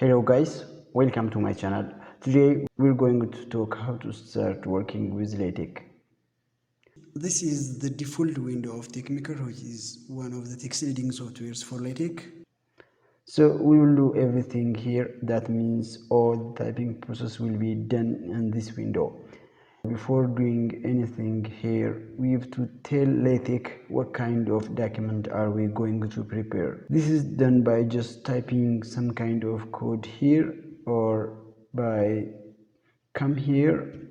Hello guys, welcome to my channel. Today we're going to talk how to start working with LaTeX. This is the default window of TechMaker, which is one of the text editing softwares for LaTeX. So we will do everything here. That means all the typing process will be done in this window. Before doing anything here, we have to tell LaTeX what kind of document are we going to prepare. This is done by just typing some kind of code here, or by come here,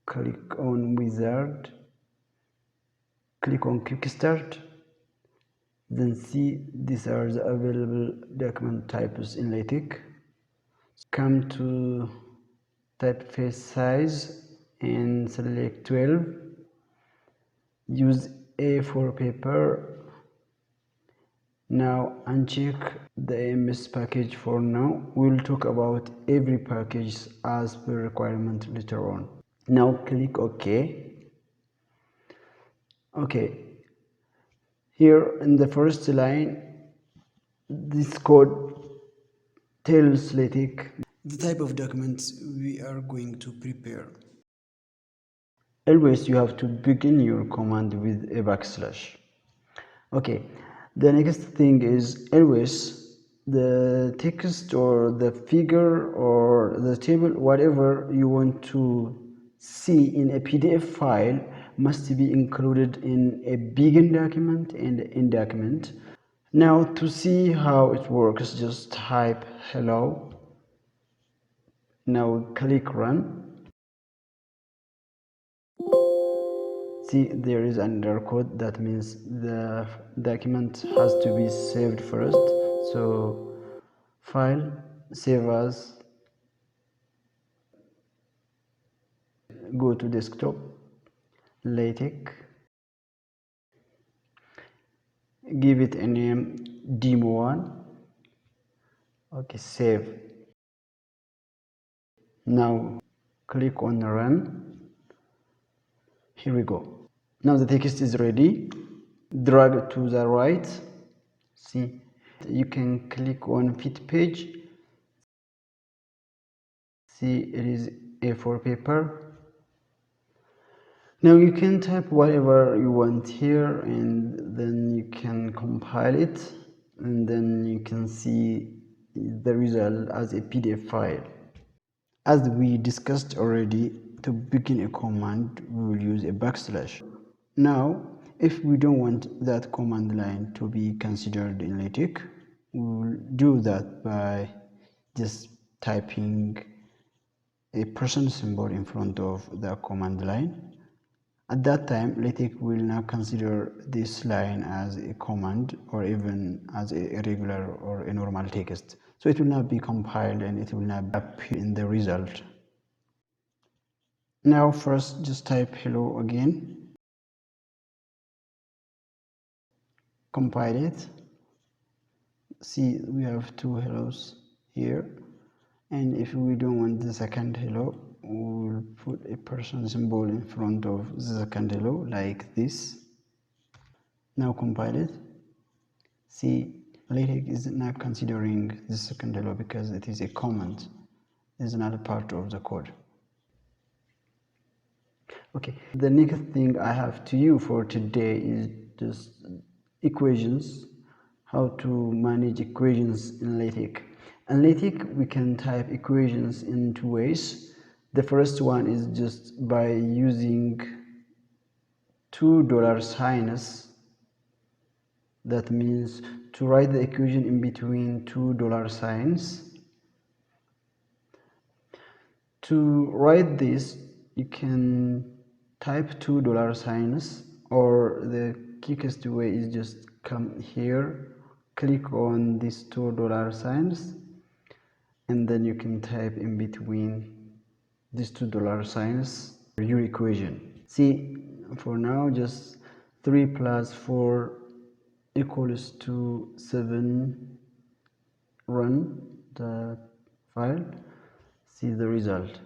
click on wizard, click on quick start, then see these are the available document types in LaTeX. Come to typeface size and select 12. Use A4 paper. Now uncheck the AMS package for now. We'll talk about every package as per requirement later on. Now click OK. Okay, here in the first line, this code tells LaTeX the type of documents we are going to prepare. Always you have to begin your command with a backslash. Okay, the next thing is always the text or the figure or the table, whatever you want to see in a PDF file must be included in a begin document and end document. Now to see how it works, just type hello. Now click run. See, there is another code. That means the document has to be saved first. So file, save as, go to desktop, LaTeX, give it a name demo1. Okay, save. Now click on run. Here we go. Now the text is ready. Drag it to the right. See, you can click on fit page. See, it is A4 paper. Now you can type whatever you want here, and then you can compile it, and then you can see the result as a PDF file. As we discussed already, to begin a command we will use a backslash. Now if we don't want that command line to be considered in LaTeX, we will do that by just typing a person symbol in front of the command line. At that time, LaTeX will now consider this line as a command or even as a regular or a normal text. So it will not be compiled and it will not appear in the result. Now first just type hello again. Compile it. See, we have two hellos here. And if we don't want the second hello, we will put a person symbol in front of the second hello like this. Now compile it. See, LaTeX is not considering the second hello because it is a comment. It's not a part of the code. Okay, the next thing I have to you for today is just equations, how to manage equations in LaTeX. In LaTeX, we can type equations in two ways. The first one is just by using $2 signs. That means to write the equation in between $2 signs. To write this, you can type $2 signs, or the quickest way is just come here, click on these $2 signs, and then you can type in between these $2 signs your equation. See, for now just 3 plus 4 equals to 7. Run the file, see the result.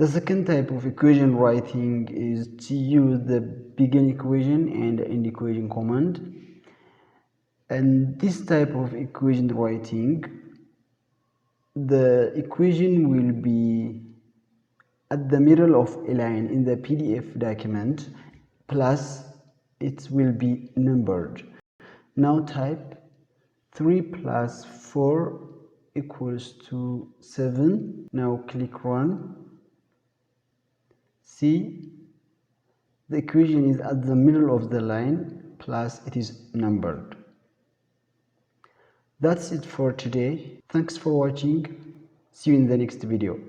The second type of equation writing is to use the begin equation and end equation command. And this type of equation writing, the equation will be at the middle of a line in the PDF document, plus it will be numbered. Now type 3 plus 4 equals to 7. Now click run. See, the equation is at the middle of the line, plus it is numbered. That's it for today. Thanks for watching. See you in the next video.